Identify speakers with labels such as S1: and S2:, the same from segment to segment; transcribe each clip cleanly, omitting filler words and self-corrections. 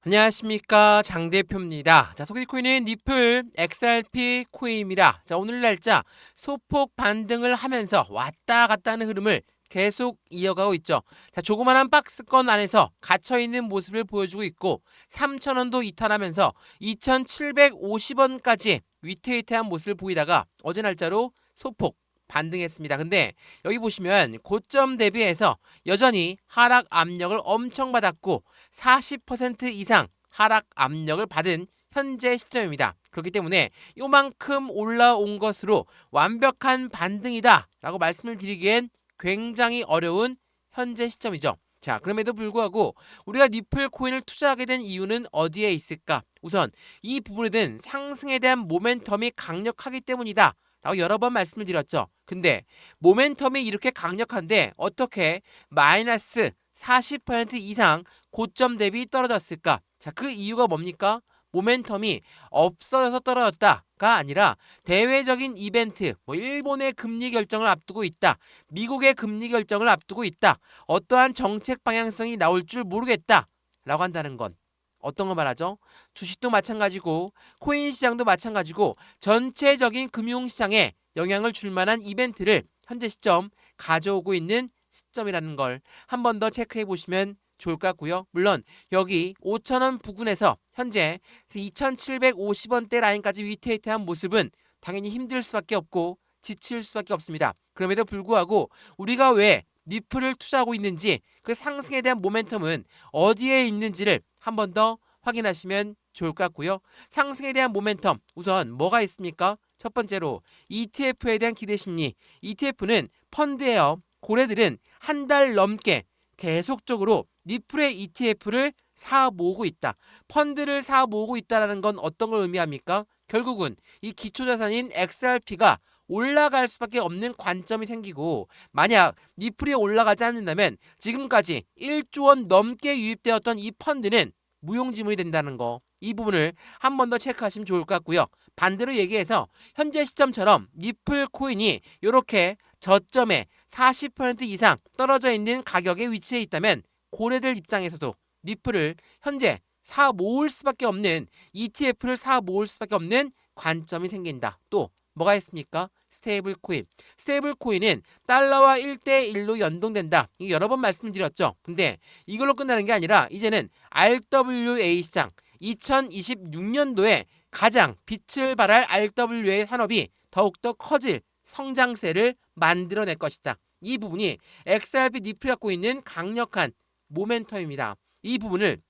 S1: 안녕하십니까, 장 대표입니다. 자, 소개코인은 니플 XRP 코인입니다. 자, 오늘 날짜 소폭 반등을 하면서 왔다 갔다 하는 흐름을 계속 이어가고 있죠. 자, 조그만한 박스권 안에서 갇혀있는 모습을 보여주고 있고 3,000원도 이탈하면서 2,750원까지 위태위태한 모습을 보이다가 어제 날짜로 소폭 반등했습니다. 근데 여기 보시면 고점 대비해서 여전히 하락 압력을 엄청 받았고 40% 이상 하락 압력을 받은 현재 시점입니다. 그렇기 때문에 요만큼 올라온 것으로 완벽한 반등이다 라고 말씀을 드리기엔 굉장히 어려운 현재 시점이죠. 자, 그럼에도 불구하고 우리가 니플 코인을 투자하게 된 이유는 어디에 있을까? 우선 이 부분에 대한 상승에 대한 모멘텀이 강력하기 때문이다 라고 여러 번 말씀을 드렸죠. 근데 모멘텀이 이렇게 강력한데 어떻게 마이너스 40% 이상 고점 대비 떨어졌을까? 자, 그 이유가 뭡니까? 모멘텀이 없어져서 떨어졌다가 아니라 대외적인 이벤트, 일본의 금리 결정을 앞두고 있다, 미국의 금리 결정을 앞두고 있다, 어떠한 정책 방향성이 나올 줄 모르겠다 라고 한다는 건 어떤 거 말하죠? 주식도 마찬가지고 코인 시장도 마찬가지고 전체적인 금융시장에 영향을 줄 만한 이벤트를 현재 시점 가져오고 있는 시점이라는 걸 한 번 더 체크해 보시면 좋을 것 같고요. 물론 여기 5,000원 부근에서 현재 2,750원대 라인까지 위태위태한 모습은 당연히 힘들 수밖에 없고 지칠 수밖에 없습니다. 그럼에도 불구하고 우리가 왜 니플을 투자하고 있는지 그 상승에 대한 모멘텀은 어디에 있는지를 한 번 더 확인하시면 좋을 것 같고요. 상승에 대한 모멘텀 우선 뭐가 있습니까? 첫 번째로 ETF에 대한 기대 심리. ETF는 펀드예요. 고래들은 한 달 넘게 계속적으로 니플의 ETF를 사 모으고 있다. 펀드를 사 모으고 있다는 건 어떤 걸 의미합니까? 결국은 이 기초자산인 XRP가 올라갈 수밖에 없는 관점이 생기고 만약 니플이 올라가지 않는다면 지금까지 1조 원 넘게 유입되었던 이 펀드는 무용지물이 된다는 거. 이 부분을 한 번 더 체크하시면 좋을 것 같고요. 반대로 얘기해서 현재 시점처럼 니플 코인이 이렇게 저점에 40% 이상 떨어져 있는 가격에 위치해 있다면 고래들 입장에서도 니플을 현재 사 모을 수밖에 없는 ETF를 사 모을 수밖에 없는 관점이 생긴다. 또 뭐가 있습니까? 스테이블 코인. 스테이블 코인은 달러와 1대1로 연동된다. 이거 여러 번 말씀드렸죠. 근데 이걸로 끝나는 게 아니라 이제는 RWA 시장 2026년도에 가장 빛을 발할 RWA 산업이 더욱더 커질 성장세를 만들어낼 것이다. 이 부분이 XRP 니플이 갖고 있는 강력한 모멘텀입니다. 이 부분을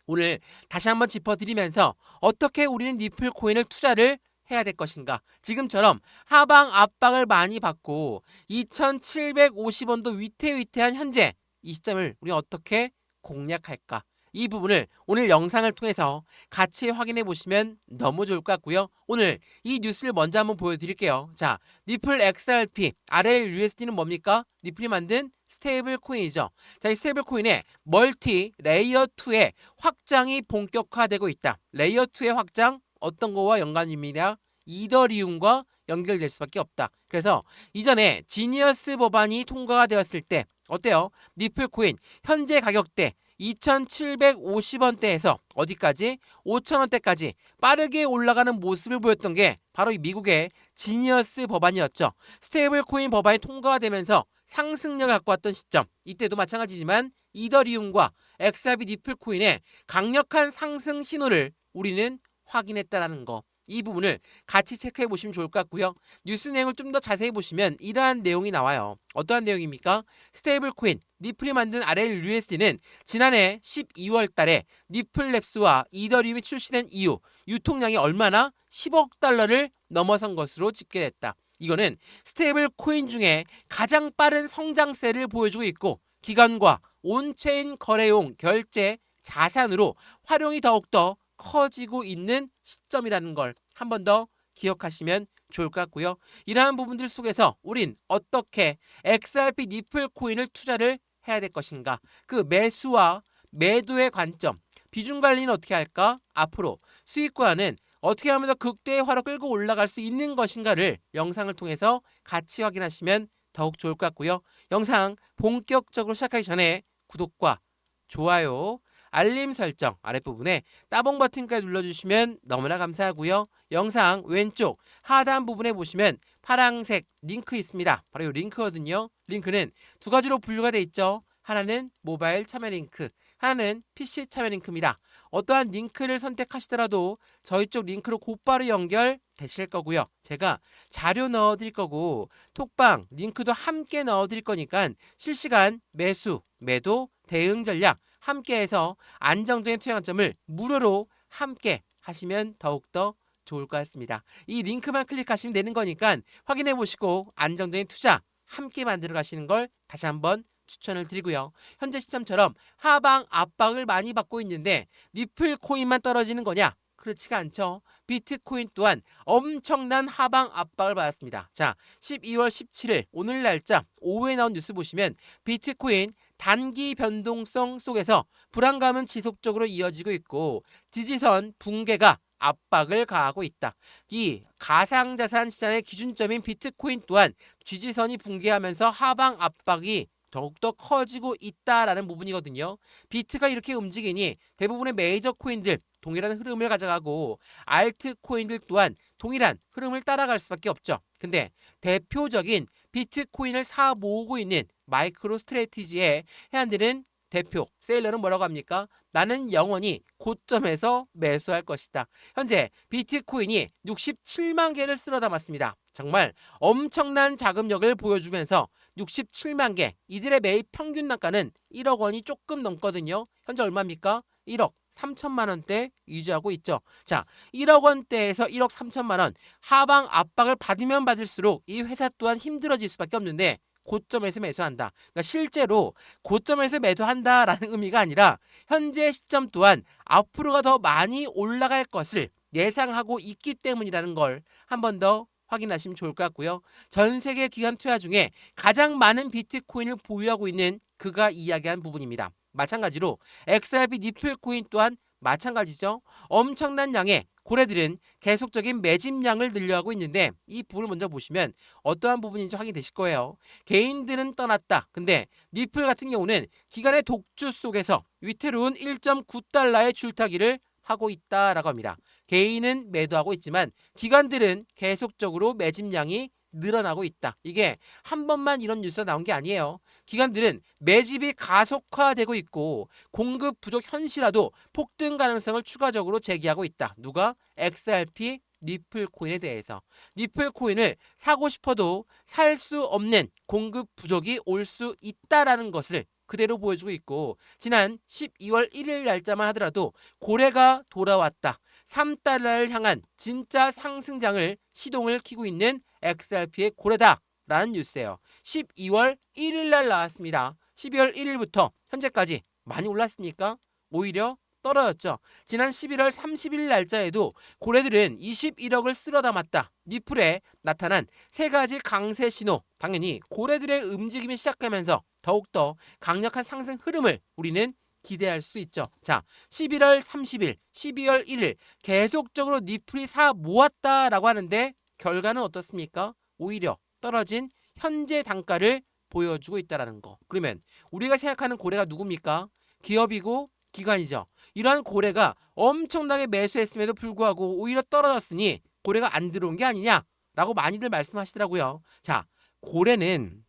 S1: 오늘 다시 한번 짚어드리면서 어떻게 우리는 니플 코인을 투자를 해야 될 것인가. 지금처럼 하방 압박을 많이 받고 2,750원도 위태위태한 현재 이 시점을 우리 어떻게 공략할까. 이 부분을 오늘 영상을 통해서 같이 확인해 보시면 너무 좋을 것 같고요. 오늘 이 뉴스를 먼저 한번 보여드릴게요. 자, 니플 XRP, RLUSD는 뭡니까? 니플이 만든 스테이블 코인이죠. 자, 이 스테이블 코인의 멀티 레이어 2의 확장이 본격화되고 있다. 레이어 2의 확장 어떤 거와 연관입니다. 이더리움과 연결될 수밖에 없다. 그래서 이전에 지니어스 법안이 통과가 되었을 때 어때요? 니플 코인 현재 가격대 2,750원대에서 어디까지? 5,000원대까지 빠르게 올라가는 모습을 보였던 게 바로 이 미국의 지니어스 법안이었죠. 스테이블 코인 법안이 통과가 되면서 상승력을 갖고 왔던 시점. 이때도 마찬가지지만 이더리움과 XRP 니플 코인의 강력한 상승 신호를 우리는 확인했다라는 거. 이 부분을 같이 체크해 보시면 좋을 것 같고요. 뉴스 내용을 좀 더 자세히 보시면 이러한 내용이 나와요. 어떠한 내용입니까? 스테이블 코인 니플이 만든 RLUSD는 지난해 12월 달에 니플랩스와 이더리움이 출시된 이후 유통량이 얼마나 10억 달러를 넘어선 것으로 집계됐다. 이거는 스테이블 코인 중에 가장 빠른 성장세를 보여주고 있고 기관과 온체인 거래용 결제 자산으로 활용이 더욱더 커지고 있는 시점이라는 걸 한 번 더 기억하시면 좋을 것 같고요. 이러한 부분들 속에서 우린 어떻게 XRP 니플 코인을 투자를 해야 될 것인가? 그 매수와 매도의 관점, 비중 관리는 어떻게 할까? 앞으로 수익과는 어떻게 하면 더 극대화로 끌고 올라갈 수 있는 것인가를 영상을 통해서 같이 확인하시면 더욱 좋을 것 같고요. 영상 본격적으로 시작하기 전에 구독과 좋아요, 알림 설정 아랫부분에 따봉 버튼까지 눌러주시면 너무나 감사하고요. 영상 왼쪽 하단 부분에 보시면 파란색 링크 있습니다. 바로 이 링크거든요. 링크는 두 가지로 분류가 돼 있죠. 하나는 모바일 참여 링크, 하나는 PC 참여 링크입니다. 어떠한 링크를 선택하시더라도 저희 쪽 링크로 곧바로 연결되실 거고요. 제가 자료 넣어드릴 거고 톡방 링크도 함께 넣어드릴 거니까 실시간 매수, 매도, 대응 전략 함께해서 안정적인 투자 관점을 무료로 함께 하시면 더욱더 좋을 것 같습니다. 이 링크만 클릭하시면 되는 거니까 확인해 보시고 안정적인 투자 함께 만들어 가시는 걸 다시 한번 추천을 드리고요. 현재 시점처럼 하방 압박을 많이 받고 있는데 리플 코인만 떨어지는 거냐? 그렇지가 않죠. 비트코인 또한 엄청난 하방 압박을 받았습니다. 자, 12월 17일 오늘 날짜 오후에 나온 뉴스 보시면 비트코인 단기 변동성 속에서 불안감은 지속적으로 이어지고 있고 지지선 붕괴가 압박을 가하고 있다. 이 가상자산 시장의 기준점인 비트코인 또한 지지선이 붕괴하면서 하방 압박이 더욱더 커지고 있다라는 부분이거든요. 비트가 이렇게 움직이니 대부분의 메이저 코인들 동일한 흐름을 가져가고 알트 코인들 또한 동일한 흐름을 따라갈 수밖에 없죠. 근데 대표적인 비트코인을 사 모으고 있는 마이크로 스트래티지의 해안들은 대표 세일러는 뭐라고 합니까? 나는 영원히 고점에서 매수할 것이다. 현재 비트코인이 67만 개를 쓸어 담았습니다. 정말 엄청난 자금력을 보여주면서 67만 개, 이들의 매입 평균 단가는 1억 원이 조금 넘거든요. 현재 얼마입니까? 1억 3천만 원대 유지하고 있죠. 자, 1억 원대에서 1억 3천만 원 하방 압박을 받으면 받을수록 이 회사 또한 힘들어질 수밖에 없는데 고점에서 매수한다. 그러니까 실제로 고점에서 매도한다라는 의미가 아니라 현재 시점 또한 앞으로가 더 많이 올라갈 것을 예상하고 있기 때문이라는 걸 한 번 더 확인하시면 좋을 것 같고요. 전 세계 기관 투자 중에 가장 많은 비트코인을 보유하고 있는 그가 이야기한 부분입니다. 마찬가지로 XRP 니플 코인 또한 마찬가지죠. 엄청난 양의 고래들은 계속적인 매집량을 늘려가고 있는데 이 부분을 먼저 보시면 어떠한 부분인지 확인되실 거예요. 개인들은 떠났다. 근데 니플 같은 경우는 기관의 독주 속에서 위태로운 1.9달러의 줄타기를 하고 있다라고 합니다. 개인은 매도하고 있지만 기관들은 계속적으로 매집량이 늘어나고 있다. 이게 한 번만 이런 뉴스가 나온 게 아니에요. 기관들은 매집이 가속화되고 있고 공급 부족 현실화도 폭등 가능성을 추가적으로 제기하고 있다. 누가? XRP 니플 코인에 대해서. 니플 코인을 사고 싶어도 살 수 없는 공급 부족이 올 수 있다라는 것을 그대로 보여주고 있고 지난 12월 1일 날짜만 하더라도 고래가 돌아왔다. 3달러를 향한 진짜 상승장을 시동을 켜고 있는 XRP의 고래다라는 뉴스예요. 12월 1일 날 나왔습니다. 12월 1일부터 현재까지 많이 올랐습니까? 오히려 떨어졌죠. 지난 11월 30일 날짜에도 고래들은 21억을 쓸어 담았다. 니플에 나타난 세 가지 강세 신호. 당연히 고래들의 움직임이 시작하면서 더욱더 강력한 상승 흐름을 우리는 기대할 수 있죠. 자, 11월 30일, 12월 1일 계속적으로 니플이 사 모았다라고 하는데 결과는 어떻습니까? 오히려 떨어진 현재 단가를 보여주고 있다는 거. 그러면 우리가 생각하는 고래가 누굽니까? 기업이고 기관이죠. 이러한 고래가 엄청나게 매수했음에도 불구하고 오히려 떨어졌으니 고래가 안 들어온 게 아니냐라고 많이들 말씀하시더라고요. 자, 고래는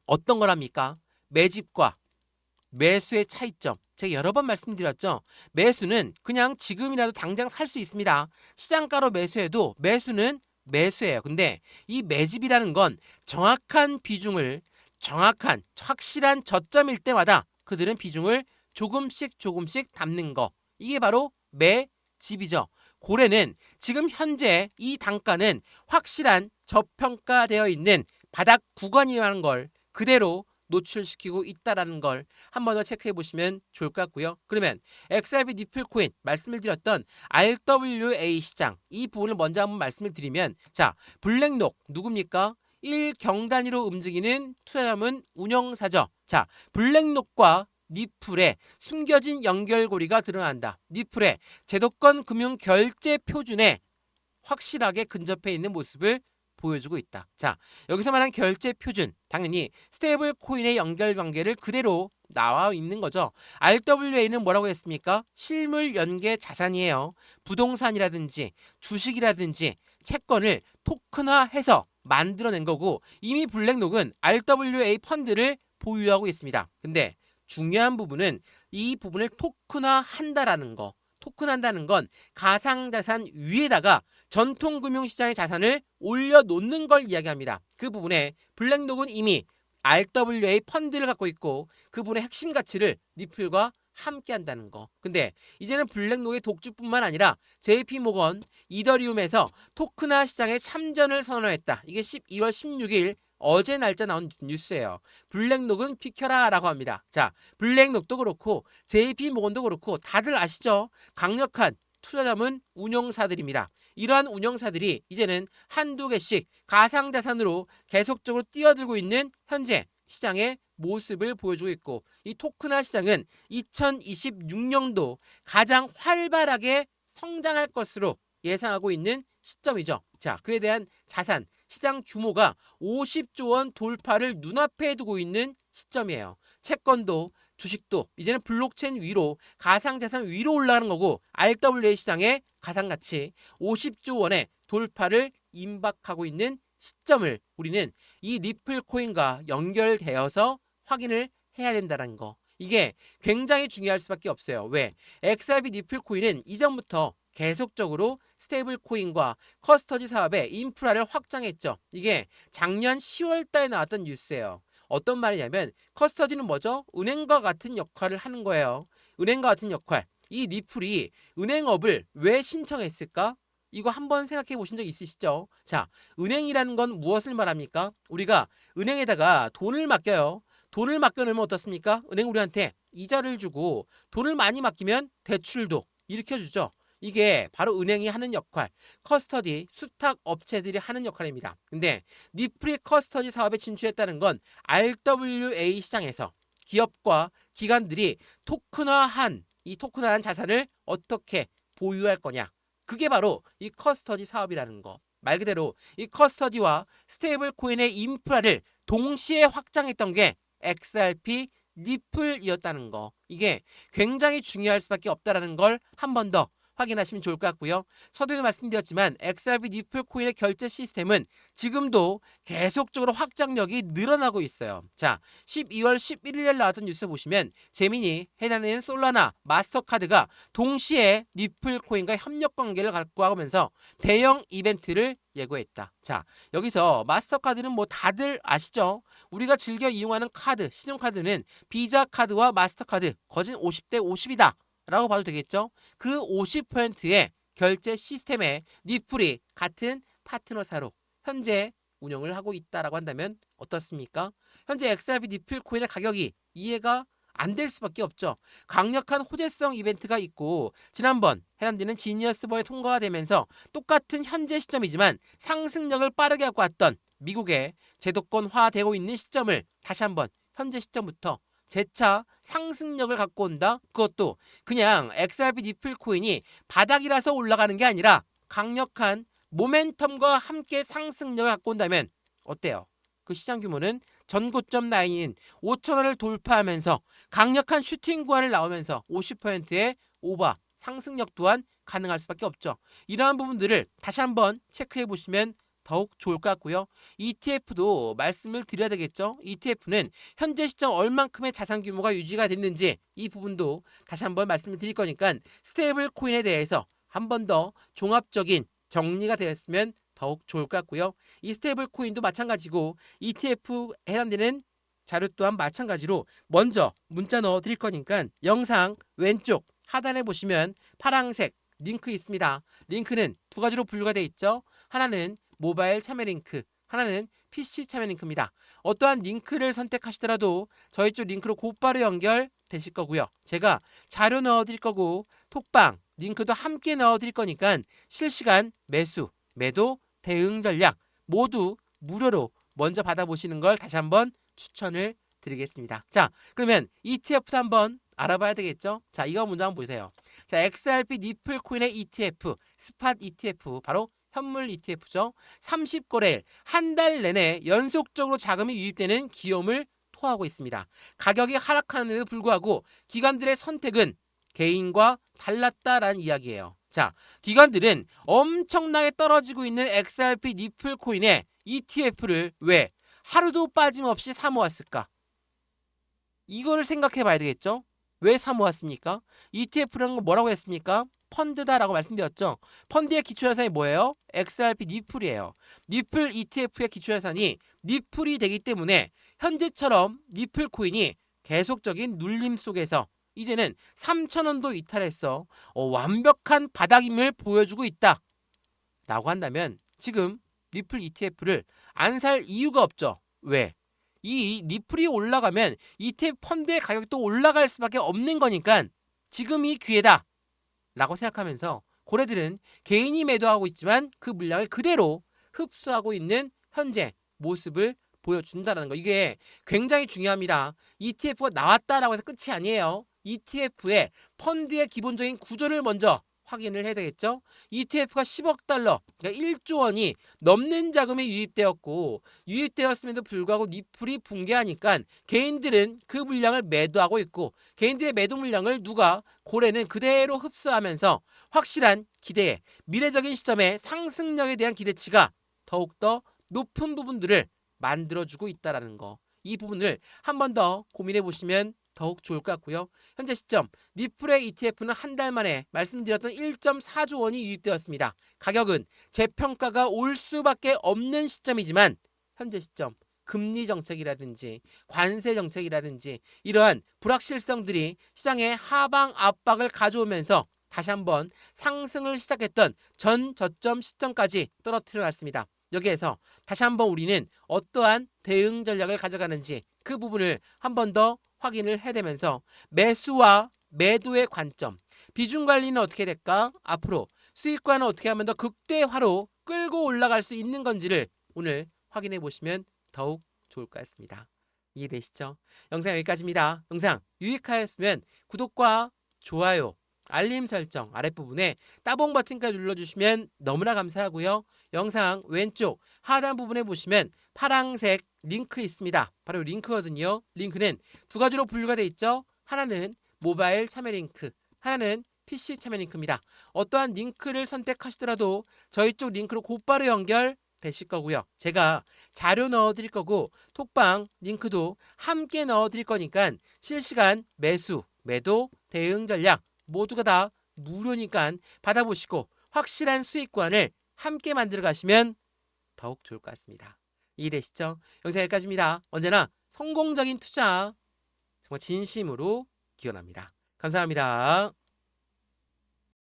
S1: 어떤 거랍니까? 매집과 매수의 차이점. 제가 여러 번 말씀드렸죠. 매수는 그냥 지금이라도 당장 살 수 있습니다. 시장가로 매수해도 매수는 매수예요. 근데 이 매집이라는 건 정확한 비중을 정확한 확실한 저점일 때마다 그들은 비중을 조금씩 담는 거. 이게 바로 매집이죠. 고래는 지금 현재 이 단가는 확실한 저평가되어 있는 바닥 구간이라는 걸 그대로 노출시키고 있다는 걸 한 번 더 체크해 보시면 좋을 것 같고요. 그러면 XRP 니플 코인 말씀을 드렸던 RWA 시장 이 부분을 먼저 한번 말씀을 드리면 자, 블랙록 누굽니까? 1경 단위로 움직이는 투자자문 운영사죠. 자, 블랙록과 니플의 숨겨진 연결고리가 드러난다. 니플의 제도권 금융 결제 표준에 확실하게 근접해 있는 모습을 보여주고 있다. 자, 여기서 말한 결제 표준, 당연히 스테이블 코인의 연결 관계를 그대로 나와 있는 거죠. RWA는 뭐라고 했습니까? 실물 연계 자산이에요. 부동산이라든지 주식이라든지 채권을 토큰화해서 만들어낸 거고, 이미 블랙록은 RWA 펀드를 보유하고 있습니다. 근데 중요한 부분은 이 부분을 토큰화한다라는 거. 토큰한다는 건 가상자산 위에다가 전통금융시장의 자산을 올려놓는 걸 이야기합니다. 그 부분에 블랙록은 이미 RWA 펀드를 갖고 있고 그 부분의 핵심 가치를 니플과 함께 한다는 거. 근데 이제는 블랙록의 독주뿐만 아니라 JP모건 이더리움에서 토큰화 시장에 참전을 선언했다. 이게 12월 16일 어제 날짜 나온 뉴스예요. 블랙록은 비켜라라고 합니다. 자, 블랙록도 그렇고 JP모건도 그렇고 다들 아시죠? 강력한 투자자문 운용사들입니다. 이러한 운용사들이 이제는 한두 개씩 가상자산으로 계속적으로 뛰어들고 있는 현재 시장의 모습을 보여주고 있고, 이 토큰화 시장은 2026년도 가장 활발하게 성장할 것으로 예상하고 있는 시점이죠. 자, 그에 대한 자산, 시장 규모가 50조 원 돌파를 눈앞에 두고 있는 시점이에요. 채권도 주식도 이제는 블록체인 위로 가상자산 위로 올라가는 거고, RWA 시장의 가상가치 50조 원의 돌파를 임박하고 있는 시점을 우리는 이 리플 코인과 연결되어서 확인을 해야 된다는 거. 이게 굉장히 중요할 수밖에 없어요. 왜? XRP 리플 코인은 이전부터 계속적으로 스테이블 코인과 커스터디 사업의 인프라를 확장했죠. 이게 작년 10월 달에 나왔던 뉴스예요. 어떤 말이냐면 커스터디는 뭐죠? 은행과 같은 역할을 하는 거예요. 은행과 같은 역할. 이 리플이 은행업을 왜 신청했을까? 이거 한번 생각해 보신 적 있으시죠? 자, 은행이라는 건 무엇을 말합니까? 우리가 은행에다가 돈을 맡겨요. 돈을 맡겨놓으면 어떻습니까? 은행 우리한테 이자를 주고 돈을 많이 맡기면 대출도 일으켜주죠. 이게 바로 은행이 하는 역할, 커스터디, 수탁 업체들이 하는 역할입니다. 근데 니플이 커스터디 사업에 진출했다는 건 RWA 시장에서 기업과 기관들이 이 토큰화한 자산을 어떻게 보유할 거냐. 그게 바로 이 커스터디 사업이라는 거. 말 그대로 이 커스터디와 스테이블 코인의 인프라를 동시에 확장했던 게 XRP 니플이었다는 거. 이게 굉장히 중요할 수밖에 없다는 걸 한 번 더 확인하시면 좋을 것 같고요. 서두에도 말씀드렸지만 XRP 니플 코인의 결제 시스템은 지금도 계속적으로 확장력이 늘어나고 있어요. 자, 12월 11일에 나왔던 뉴스 보시면 재민이 해당되는 솔라나, 마스터카드가 동시에 니플 코인과 협력 관계를 갖고 하면서 대형 이벤트를 예고했다. 자, 여기서 마스터카드는 뭐 다들 아시죠? 우리가 즐겨 이용하는 카드, 신용카드는 비자 카드와 마스터카드 거진 50대 50이다. 라고 봐도 되겠죠. 그 50%의 결제 시스템에 니플이 같은 파트너사로 현재 운영을 하고 있다라고 한다면 어떻습니까? 현재 XRP 니플 코인의 가격이 이해가 안 될 수밖에 없죠. 강력한 호재성 이벤트가 있고 지난번 해당되는 지니어스버에 통과가 되면서 똑같은 현재 시점이지만 상승력을 빠르게 갖고 왔던 미국의 제도권화되고 있는 시점을 다시 한번 현재 시점부터 재차 상승력을 갖고 온다. 그것도 그냥 XRP 니플 코인이 바닥이라서 올라가는 게 아니라 강력한 모멘텀과 함께 상승력을 갖고 온다면 어때요? 그 시장 규모는 전고점 라인인 5,000원을 돌파하면서 강력한 슈팅 구간을 나오면서 50%의 오버 상승력 또한 가능할 수밖에 없죠. 이러한 부분들을 다시 한번 체크해 보시면 더욱 좋을 것 같고요. ETF도 말씀을 드려야 되겠죠. ETF는 현재 시점 얼만큼의 자산 규모가 유지가 됐는지 이 부분도 다시 한번 말씀을 드릴 거니까 스테이블 코인에 대해서 한 번 더 종합적인 정리가 되었으면 더욱 좋을 것 같고요. 이 스테이블 코인도 마찬가지고 ETF 해당되는 자료 또한 마찬가지로 먼저 문자 넣어 드릴 거니까 영상 왼쪽 하단에 보시면 파란색 링크 있습니다. 링크는 두 가지로 분류가 되어 있죠. 하나는 모바일 참여 링크, 하나는 PC 참여 링크입니다. 어떠한 링크를 선택하시더라도 저희 쪽 링크로 곧바로 연결되실 거고요. 제가 자료 넣어드릴 거고 톡방 링크도 함께 넣어드릴 거니까 실시간 매수, 매도, 대응 전략 모두 무료로 먼저 받아보시는 걸 다시 한번 추천을 드리겠습니다. 자, 그러면 ETF도 한번 알아봐야 되겠죠? 자, 이거 먼저 한번 보세요. 자, XRP 니플 코인의 ETF, 스팟 ETF, 바로 현물 ETF죠. 30거래일 한 달 내내 연속적으로 자금이 유입되는 기염을 토하고 있습니다. 가격이 하락하는데도 불구하고 기관들의 선택은 개인과 달랐다라는 이야기예요. 자, 기관들은 엄청나게 떨어지고 있는 XRP 니플 코인의 ETF를 왜 하루도 빠짐없이 사 모았을까? 이거를 생각해 봐야 되겠죠? 왜 사 모았습니까? ETF라는 건 뭐라고 했습니까? 펀드다라고 말씀드렸죠. 펀드의 기초자산이 뭐예요? XRP 니플이에요. 니플 ETF의 기초자산이 니플이 되기 때문에 현재처럼 니플 코인이 계속적인 눌림 속에서 이제는 3,000원도 이탈해서 완벽한 바닥임을 보여주고 있다 라고 한다면 지금 니플 ETF를 안 살 이유가 없죠. 왜? 이 니플이 올라가면 ETF 펀드의 가격이 또 올라갈 수밖에 없는 거니까 지금이 기회다 라고 생각하면서 고래들은 개인이 매도하고 있지만 그 물량을 그대로 흡수하고 있는 현재 모습을 보여준다는 거. 이게 굉장히 중요합니다. ETF가 나왔다라고 해서 끝이 아니에요. ETF의 펀드의 기본적인 구조를 먼저 확인을 해야 되겠죠. ETF가 10억 달러, 그러니까 1조 원이 넘는 자금이 유입되었고 유입되었음에도 불구하고 니플이 붕괴하니까 개인들은 그 물량을 매도하고 있고 개인들의 매도 물량을 누가 고래는 그대로 흡수하면서 확실한 기대에 미래적인 시점에 상승력에 대한 기대치가 더욱더 높은 부분들을 만들어주고 있다는 거. 이 부분을 한 번 더 고민해 보시면 더욱 좋을 것 같고요. 현재 시점 니플의 ETF는 한 달 만에 말씀드렸던 1.4조 원이 유입되었습니다. 가격은 재평가가 올 수밖에 없는 시점이지만 현재 시점 금리 정책이라든지 관세 정책이라든지 이러한 불확실성들이 시장의 하방 압박을 가져오면서 다시 한번 상승을 시작했던 전 저점 시점까지 떨어뜨려 놨습니다. 여기에서 다시 한번 우리는 어떠한 대응 전략을 가져가는지 그 부분을 한 번 더 확인을 해내면서 매수와 매도의 관점, 비중 관리는 어떻게 될까? 앞으로 수익과는 어떻게 하면 더 극대화로 끌고 올라갈 수 있는 건지를 오늘 확인해 보시면 더욱 좋을 것 같습니다. 이해되시죠? 영상 여기까지입니다. 영상 유익하였으면 구독과 좋아요, 알림 설정 아랫부분에 따봉 버튼까지 눌러주시면 너무나 감사하고요. 영상 왼쪽 하단 부분에 보시면 파란색 링크 있습니다. 바로 링크거든요. 링크는 두 가지로 분류가 되어 있죠. 하나는 모바일 참여 링크, 하나는 PC 참여 링크입니다. 어떠한 링크를 선택하시더라도 저희 쪽 링크로 곧바로 연결되실 거고요. 제가 자료 넣어드릴 거고 톡방 링크도 함께 넣어드릴 거니까 실시간 매수, 매도, 대응 전략 모두가 다 무료니까 받아보시고 확실한 수익관을 함께 만들어 가시면 더욱 좋을 것 같습니다. 이해되시죠? 영상 여기까지입니다. 언제나 성공적인 투자 정말 진심으로 기원합니다. 감사합니다.